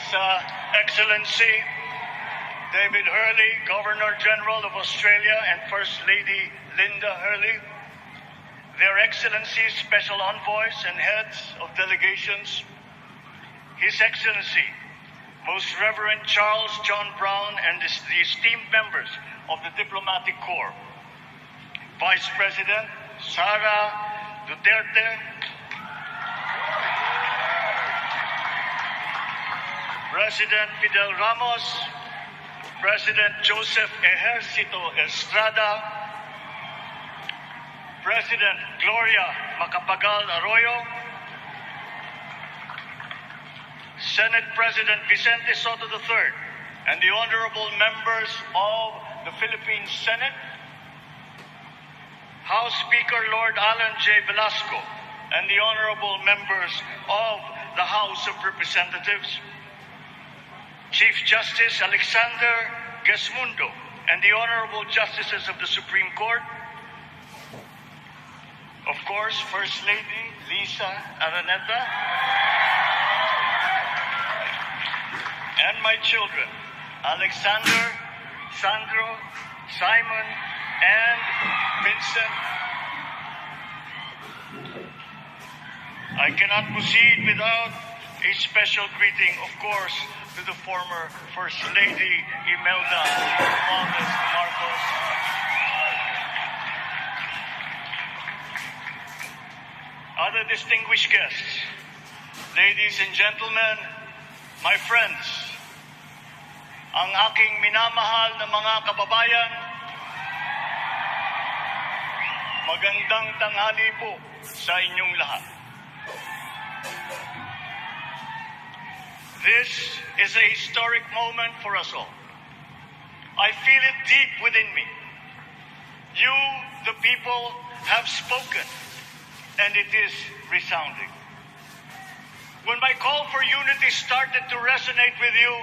His Excellency David Hurley, Governor General of Australia, and First Lady Linda Hurley, Their Excellencies, Special Envoys, and Heads of Delegations, His Excellency, Most Reverend Charles John Brown, and the esteemed members of the Diplomatic Corps, Vice President Sara Duterte, President Fidel Ramos, President Joseph Ejercito Estrada, President Gloria Macapagal Arroyo, Senate President Vicente Soto III, and the honorable members of the Philippine Senate, House Speaker Lord Alan J. Velasco, and the honorable members of the House of Representatives, Chief Justice Alexander Gesmundo, and the honorable justices of the Supreme Court, of course, First Lady Lisa Araneta, and my children, Alexander, Sandro, Simon, and Vincent. I cannot proceed without a special greeting, of course, to the former First Lady Imelda Romualdez Marcos. Other distinguished guests, ladies and gentlemen, my friends, ang aking minamahal na mga kababayan, magandang tanghali po sa inyong lahat. This is a historic moment for us all. I feel it deep within me. You, the people, have spoken, and it is resounding. When my call for unity started to resonate with you,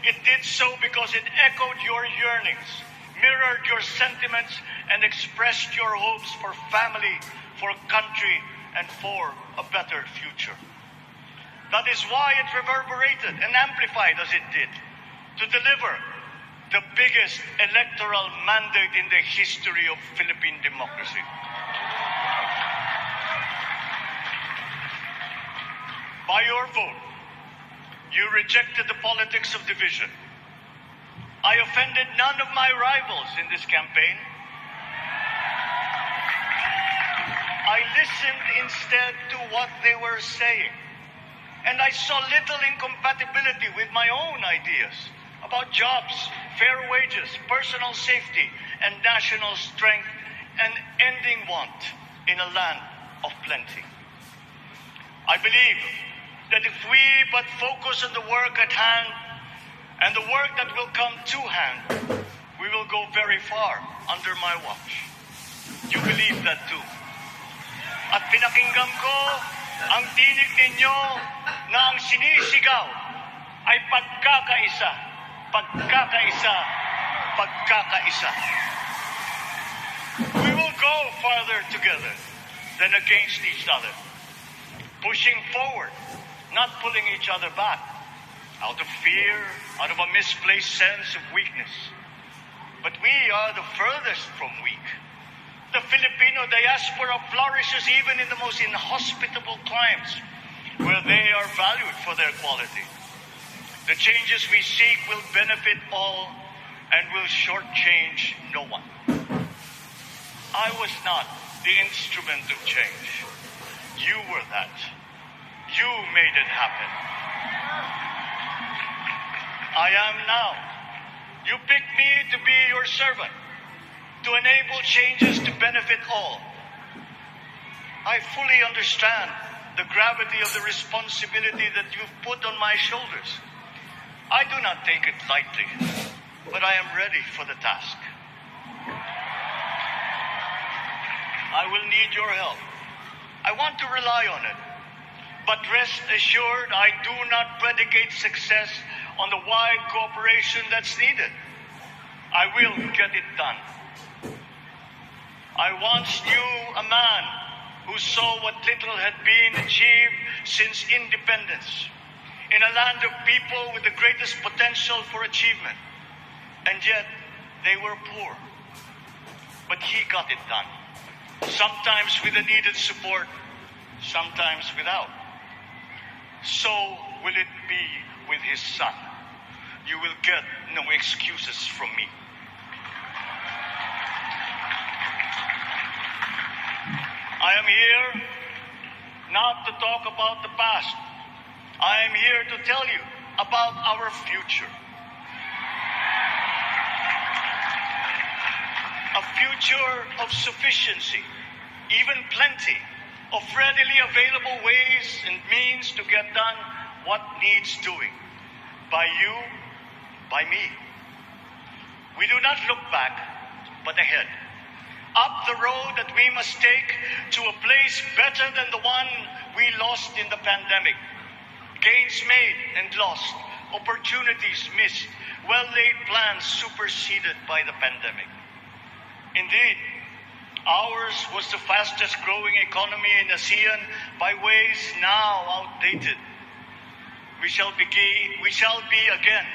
it did so because it echoed your yearnings, mirrored your sentiments, and expressed your hopes for family, for country, and for a better future. That is why it reverberated and amplified as it did, to deliver the biggest electoral mandate in the history of Philippine democracy. By your vote, you rejected the politics of division. I offended none of my rivals in this campaign. I listened instead to what they were saying. And I saw little incompatibility with my own ideas about jobs, fair wages, personal safety, and national strength, and ending want in a land of plenty. I believe that if we but focus on the work at hand and the work that will come to hand, we will go very far under my watch. You believe that too. At pinakinggan ko ang tinig ninyo na ang sinisigaw ay pagkakaisa, pagkakaisa, pagkakaisa. We will go farther together than against each other, pushing forward, not pulling each other back, out of fear, out of a misplaced sense of weakness. But we are the furthest from weak. The Filipino diaspora flourishes even in the most inhospitable climes, where they are valued for their quality. The changes we seek will benefit all and will shortchange no one. I was not the instrument of change. You were that. You made it happen. I am now. You picked me to be your servant, to enable changes to benefit all. I fully understand the gravity of the responsibility that you've put on my shoulders. I do not take it lightly, but I am ready for the task. I will need your help. I want to rely on it. But rest assured, I do not predicate success on the wide cooperation that's needed. I will get it done. I once knew a man who saw what little had been achieved since independence. in a land of people with the greatest potential for achievement. And yet, they were poor. But he got it done. Sometimes with the needed support, sometimes without. So will it be with his son. You will get no excuses from me. I am here not to talk about the past. I am here to tell you about our future. A future of sufficiency, even plenty, of readily available ways and means to get done what needs doing. By you, by me. We do not look back, but ahead. Up the road that we must take to a place better than the one we lost in the pandemic. Gains made and lost, opportunities missed, well-laid plans superseded by the pandemic. Indeed, ours was the fastest growing economy in ASEAN by ways now outdated. We shall be again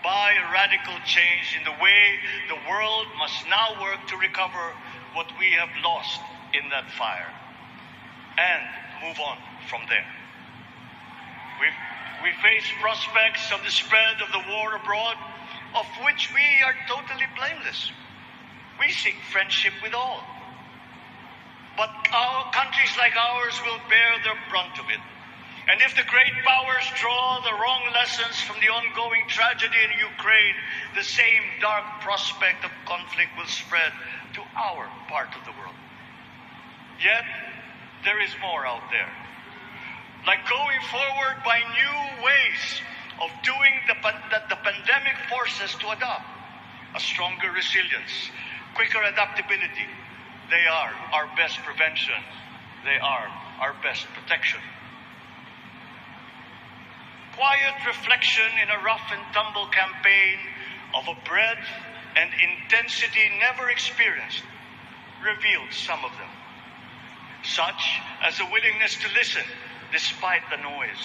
by a radical change in the way the world must now work to recover what we have lost in that fire and move on from there. We face prospects of the spread of the war abroad, of which we are totally blameless. We seek friendship with all. But countries like ours will bear the brunt of it. And if the great powers draw the wrong lessons from the ongoing tragedy in Ukraine, the same dark prospect of conflict will spread to our part of the world. Yet, there is more out there. Like going forward by new ways of doing that the pandemic forces to adopt. A stronger resilience, quicker adaptability. They are our best prevention. They are our best protection. Quiet reflection in a rough and tumble campaign of a breadth and intensity never experienced revealed some of them, such as a willingness to listen despite the noise,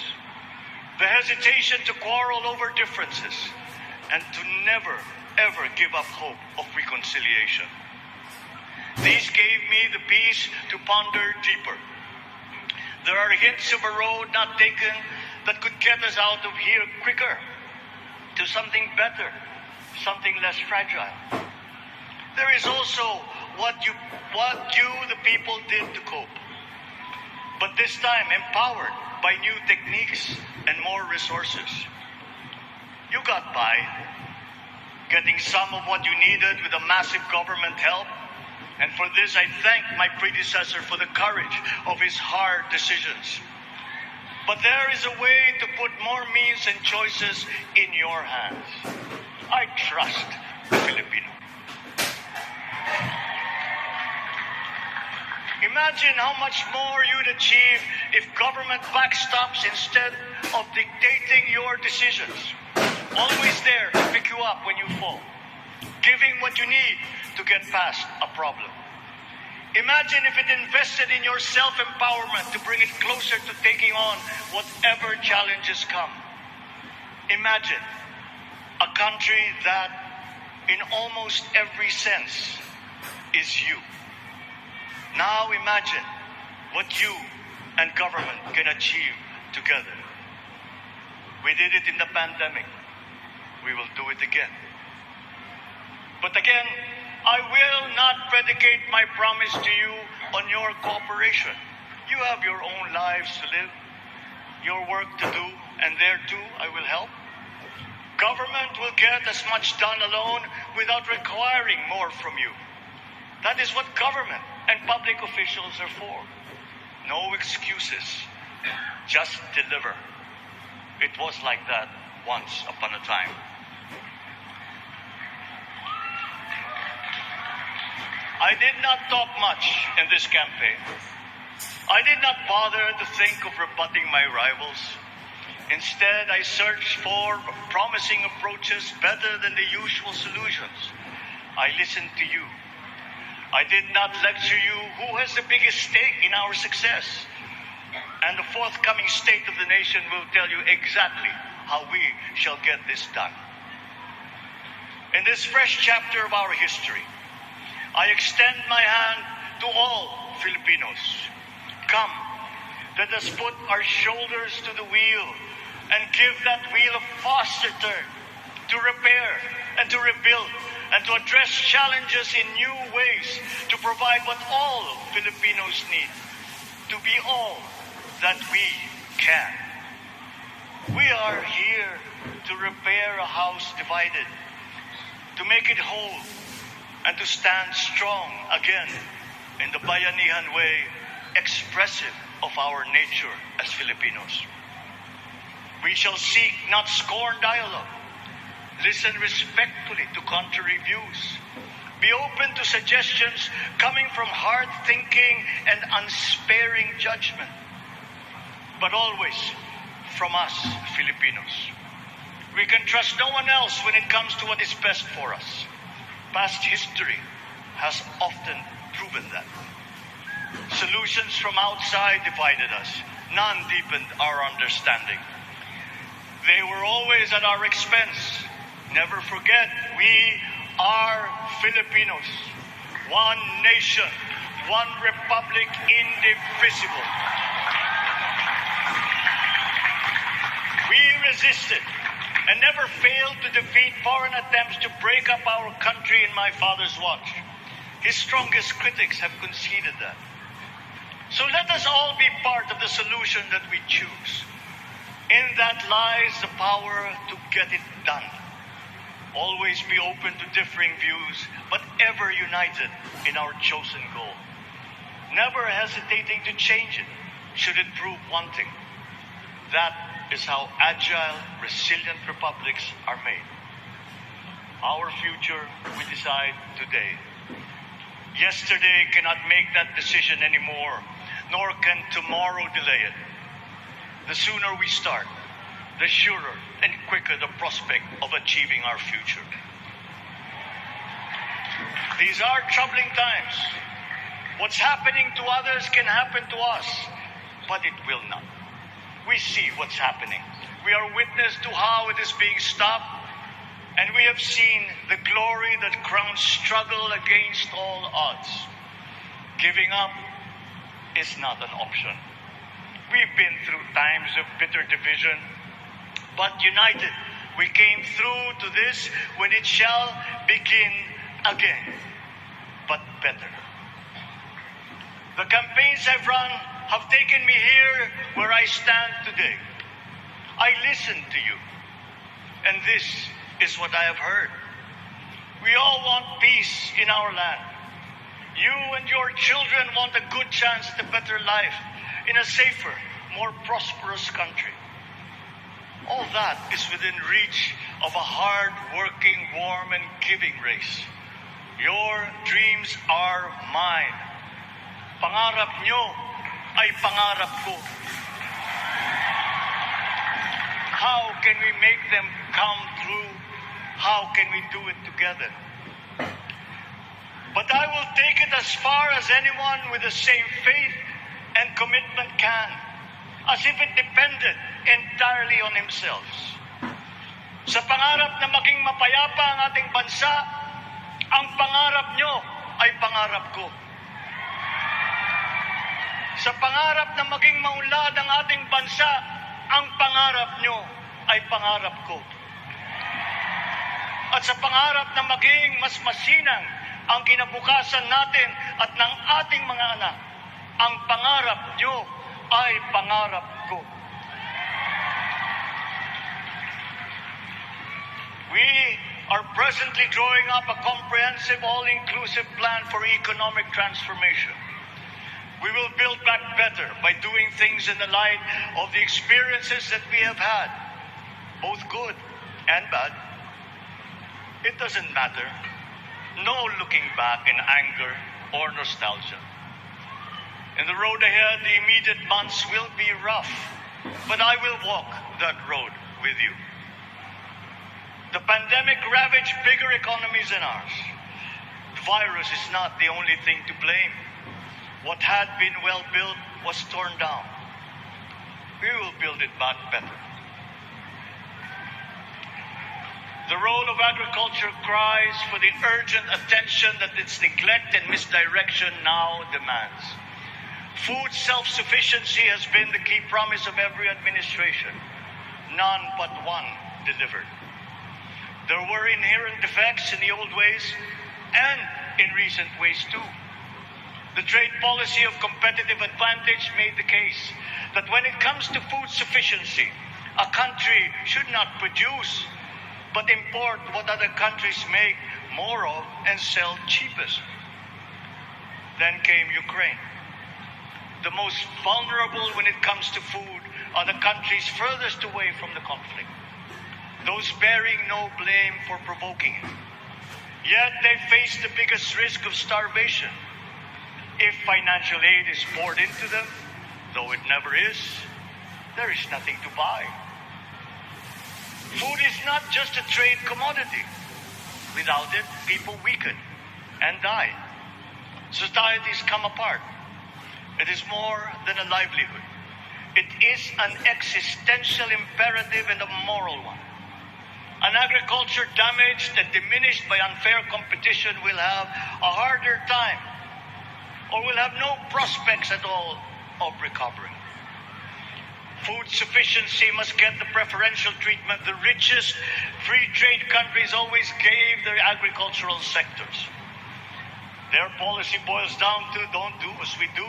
the hesitation to quarrel over differences, and to never, ever give up hope of reconciliation. These gave me the peace to ponder deeper. There are hints of a road not taken that could get us out of here quicker to something better, something less fragile. There is also what you, the people, did to cope. But this time empowered by new techniques and more resources. You got by, getting some of what you needed with a massive government help. And for this, I thank my predecessor for the courage of his hard decisions. But there is a way to put more means and choices in your hands. I trust the Filipino. Imagine how much more you'd achieve if government backstops instead of dictating your decisions. Always there to pick you up when you fall. Giving what you need to get past a problem. Imagine if it invested in your self-empowerment to bring it closer to taking on whatever challenges come. Imagine a country that, in almost every sense, is you. Now imagine what you and government can achieve together. We did it in the pandemic. We will do it again. But again, I will not predicate my promise to you on your cooperation. You have your own lives to live, your work to do, and there too I will help. Government will get as much done alone without requiring more from you. That is what government and public officials are for. No excuses, just deliver. It was like that once upon a time. I did not talk much in this campaign. I did not bother to think of rebutting my rivals. Instead, I searched for promising approaches better than the usual solutions. I listened to you. I did not lecture you who has the biggest stake in our success, And the forthcoming State of the Nation will tell you exactly how we shall get this done. In this fresh chapter of our history, I extend my hand to all Filipinos. Come, let us put our shoulders to the wheel and give that wheel a faster turn to repair and to rebuild and to address challenges in new ways, to provide what all Filipinos need, to be all that we can. We are here to repair a house divided, to make it whole, and to stand strong again in the bayanihan way, expressive of our nature as Filipinos. We shall seek, not scorn, dialogue. Listen respectfully to contrary views. Be open to suggestions coming from hard thinking and unsparing judgment. But always from us, Filipinos. We can trust no one else when it comes to what is best for us. Past history has often proven that. Solutions from outside divided us. None deepened our understanding. They were always at our expense. Never forget, we are Filipinos. One nation, one republic, indivisible. We resisted and never failed to defeat foreign attempts to break up our country in my father's watch. His strongest critics have conceded that. So let us all be part of the solution that we choose. In that lies the power to get it done. Always be open to differing views, but ever united in our chosen goal. Never hesitating to change it, should it prove wanting. That is how agile, resilient republics are made. Our future we decide today. Yesterday cannot make that decision anymore, nor can tomorrow delay it. The sooner we start, the surer and quicker the prospect of achieving our future. These are troubling times. What's happening to others can happen to us, but it will not. We see what's happening. We are witness to how it is being stopped, and we have seen the glory that crowns struggle against all odds. Giving up is not an option. We've been through times of bitter division, but united, we came through to this when it shall begin again, but better. The campaigns I've run have taken me here where I stand today. I listened to you, and this is what I have heard. We all want peace in our land. You and your children want a good chance at a better life in a safer, more prosperous country. All that is within reach of a hard-working, warm, and giving race. Your dreams are mine. Pangarap nyo ay pangarap ko. How can we make them come true? How can we do it together? But I will take it as far as anyone with the same faith and commitment can, as if it depended entirely on himself. Sa pangarap na maging mapayapa ang ating bansa, ang pangarap nyo ay pangarap ko. Sa pangarap na maging maunlad ang ating bansa, ang pangarap nyo ay pangarap ko. At sa pangarap na maging mas masinang ang kinabukasan natin at ng ating mga anak, ang pangarap nyo ay pangarap ko. We are presently drawing up a comprehensive, all-inclusive plan for economic transformation. We will build back better by doing things in the light of the experiences that we have had, both good and bad. It doesn't matter. No looking back in anger or nostalgia. In the road ahead, the immediate months will be rough, but I will walk that road with you. The pandemic ravaged bigger economies than ours. The virus is not the only thing to blame. What had been well built was torn down. we will build it back better. The role of agriculture cries for the urgent attention that its neglect and misdirection now demands. Food self-sufficiency has been the key promise of every administration. None but one delivered. There were inherent defects in the old ways and in recent ways too. The trade policy of competitive advantage made the case that when it comes to food sufficiency, a country should not produce but import what other countries make more of and sell cheapest. Then came Ukraine. The most vulnerable when it comes to food are the countries furthest away from the conflict, those bearing no blame for provoking it. Yet they face the biggest risk of starvation. If financial aid is poured into them, though it never is, there is nothing to buy. Food is not just a trade commodity. Without it, people weaken and die. Societies come apart. It is more than a livelihood. It is an existential imperative and a moral one. An agriculture damaged and diminished by unfair competition will have a harder time or will have no prospects at all of recovery. Food sufficiency must get the preferential treatment the richest free trade countries always gave their agricultural sectors. Their policy boils down to don't do as we do.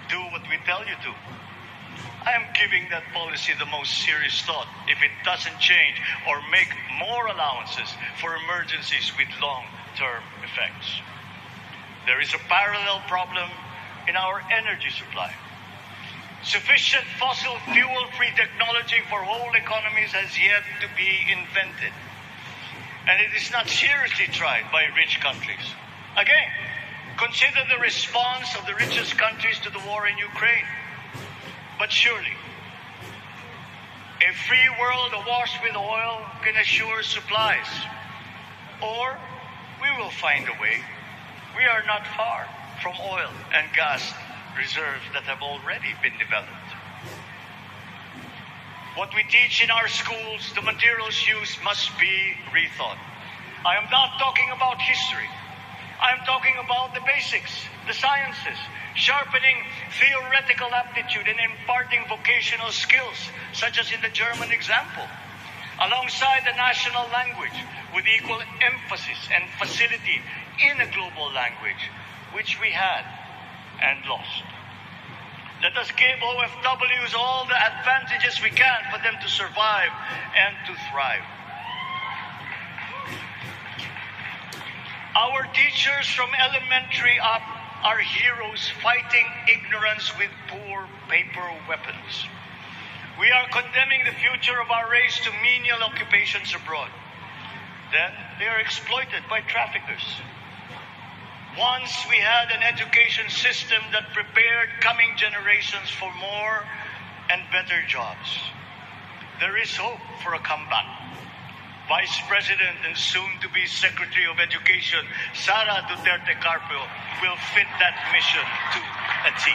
Do what we tell you to. I am giving that policy the most serious thought if it doesn't change or make more allowances for emergencies with long-term effects. There is a parallel problem in our energy supply. Sufficient fossil fuel-free technology for whole economies has yet to be invented. And it is not seriously tried by rich countries. Again, consider the response of the richest countries to the war in Ukraine. But surely, a free world awash with oil can assure supplies. Or we will find a way. We are not far from oil and gas reserves that have already been developed. What we teach in our schools, the materials used must be rethought. I am not talking about history. I am talking about the basics, the sciences, sharpening theoretical aptitude and imparting vocational skills, such as in the German example, alongside the national language with equal emphasis and facility in a global language, which we had and lost. Let us give OFWs all the advantages we can for them to survive and to thrive. Our teachers from elementary up are heroes fighting ignorance with poor paper weapons. We are condemning the future of our race to menial occupations abroad. Then they are exploited by traffickers. Once we had an education system that prepared coming generations for more and better jobs. There is hope for a comeback. Vice President and soon-to-be Secretary of Education, Sara Duterte Carpio, will fit that mission to a T.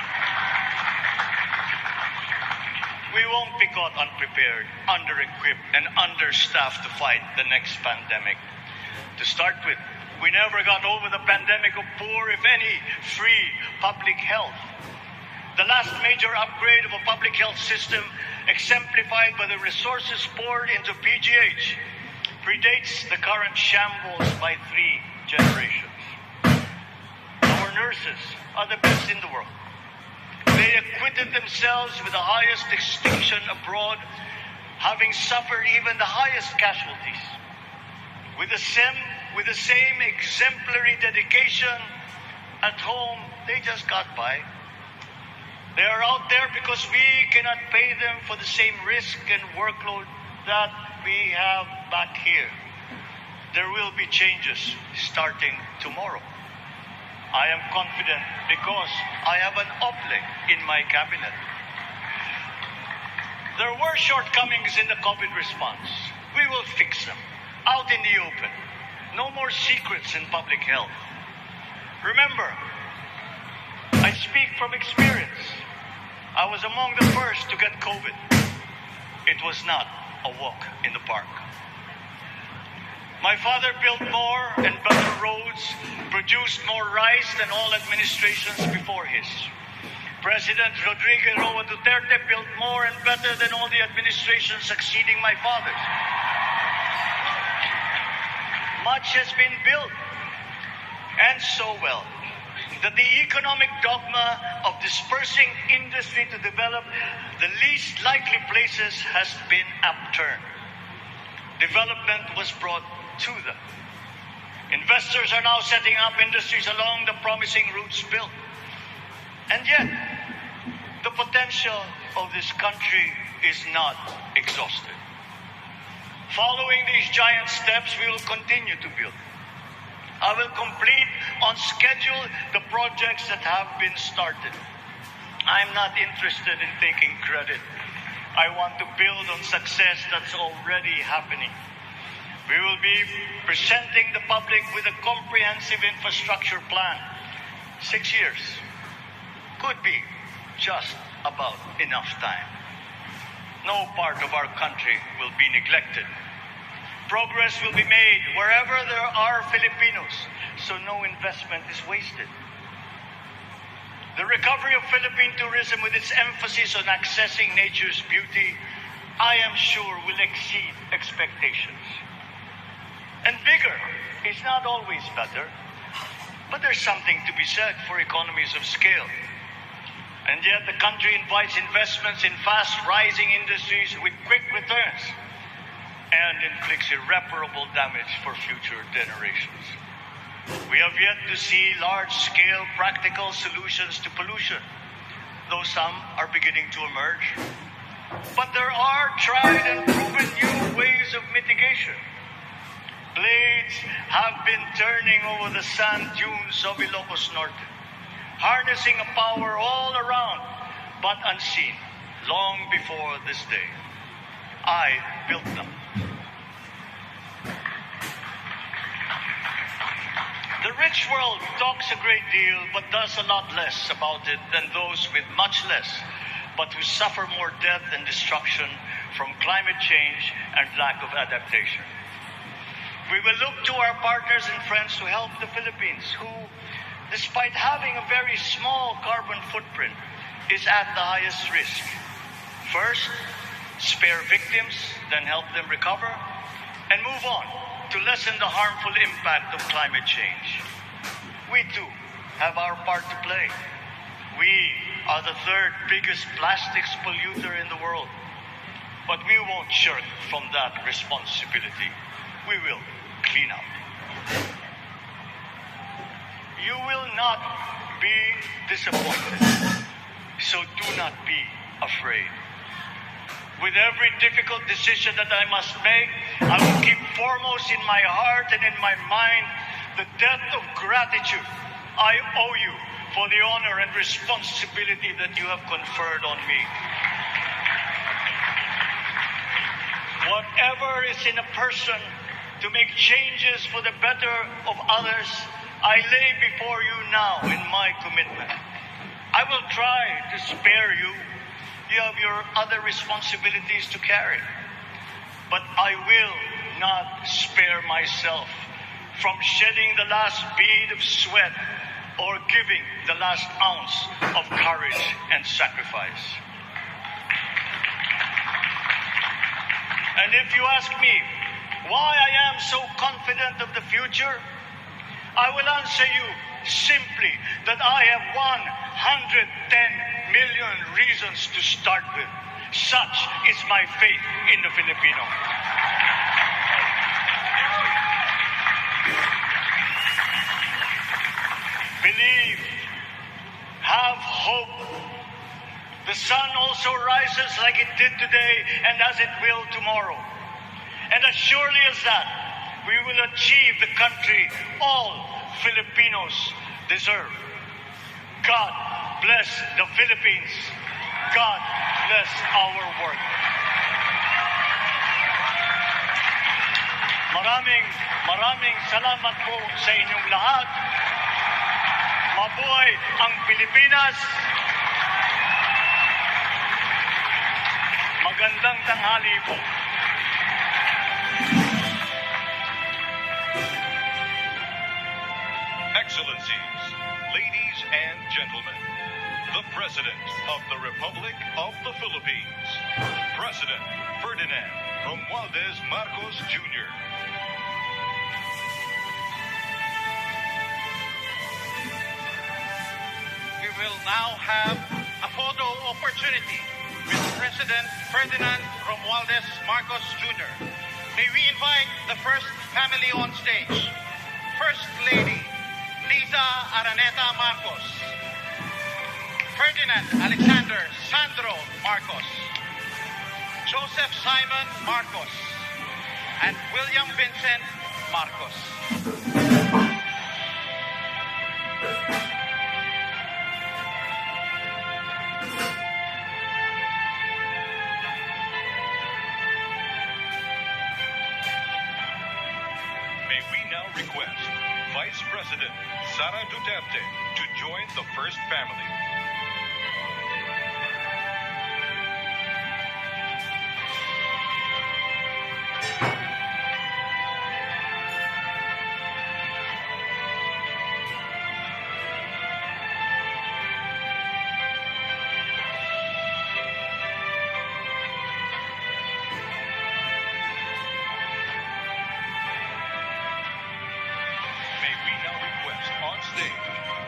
We won't be caught unprepared, under-equipped, and understaffed to fight the next pandemic. To start with, we never got over the pandemic of poor, if any, free public health. The last major upgrade of a public health system, exemplified by the resources poured into PGH, predates the current shambles by 3 generations. Our nurses are the best in the world. They acquitted themselves with the highest distinction abroad, having suffered even the highest casualties. With the same exemplary dedication at home, they just got by. They are out there because we cannot pay them for the same risk and workload that we have back here. There will be changes starting tomorrow. I am confident because I have an oblate in my cabinet. There were shortcomings in the COVID response. We will fix them out in the open. No more secrets in public health. Remember, I speak from experience. I was among the first to get COVID. It was not a walk in the park. My father built more and better roads, produced more rice than all administrations before his. President Rodrigo Roa Duterte built more and better than all the administrations succeeding my father's. Much has been built, and so well, that the economic dogma of dispersing industry to develop the least likely places has been upturned. Development was brought to them. Investors are now setting up industries along the promising routes built. And yet, the potential of this country is not exhausted. Following these giant steps, we will continue to build. I will complete on schedule the projects that have been started. I'm not interested in taking credit. I want to build on success that's already happening. We will be presenting the public with a comprehensive infrastructure plan. 6 years could be just about enough time. No part of our country will be neglected. Progress will be made wherever there are Filipinos, so no investment is wasted. The recovery of Philippine tourism with its emphasis on accessing nature's beauty, I am sure will exceed expectations. And bigger is not always better, but there's something to be said for economies of scale. And yet the country invites investments in fast-rising industries with quick returns and inflicts irreparable damage for future generations. We have yet to see large-scale practical solutions to pollution, though some are beginning to emerge. But there are tried and proven new ways of mitigation. Blades have been turning over the sand dunes of Ilocos Norte, harnessing a power all around, but unseen, long before this day. I built them. The rich world talks a great deal, but does a lot less about it than those with much less, but who suffer more death and destruction from climate change and lack of adaptation. We will look to our partners and friends to help the Philippines, who, despite having a very small carbon footprint, is at the highest risk. First, spare victims, then help them recover, and move on to lessen the harmful impact of climate change. We too have our part to play. We are the third biggest plastics polluter in the world, but we won't shirk from that responsibility. We will clean up. You will not be disappointed, so do not be afraid. With every difficult decision that I must make, I will keep foremost in my heart and in my mind the debt of gratitude I owe you for the honor and responsibility that you have conferred on me. Whatever is in a person to make changes for the better of others, I lay before you now in my commitment. I will try to spare you. You have your other responsibilities to carry. But I will not spare myself from shedding the last bead of sweat or giving the last ounce of courage and sacrifice. And if you ask me why I am so confident of the future, I will answer you simply that I have 110 million reasons to start with. Such is my faith in the Filipino. Believe, have hope. The sun also rises like it did today and as it will tomorrow. And as surely as that, we will achieve the country all Filipinos deserve. God bless the Philippines. God bless our work. Maraming salamat po sa inyong lahat. Mabuhay ang Pilipinas. Magandang tanghali po. Excellencies, ladies and gentlemen, the President of the Republic of the Philippines, President Ferdinand Romualdez Marcos Jr. We will now have a photo opportunity with President Ferdinand Romualdez Marcos Jr. May we invite the first family on stage. First Lady Liza Araneta Marcos, Ferdinand Alexander Sandro Marcos, Joseph Simon Marcos, and William Vincent Marcos. May we now request Vice President Sara Duterte to join the first family. May we now request on stage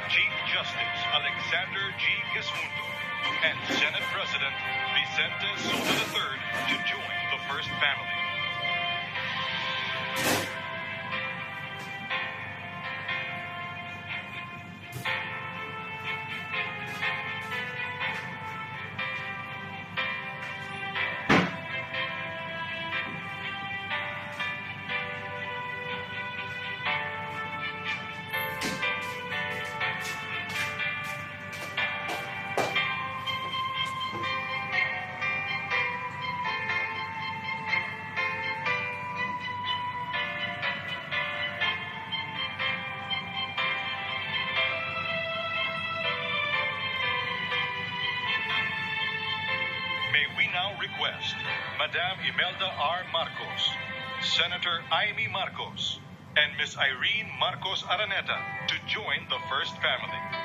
Chief Justice Alexander G. Gesmundo and Senate President Vicente Soto III to join the first family. May we now request Madam Imelda R. Marcos, Senator Amy Marcos, and Ms. Irene Marcos Araneta to join the first family.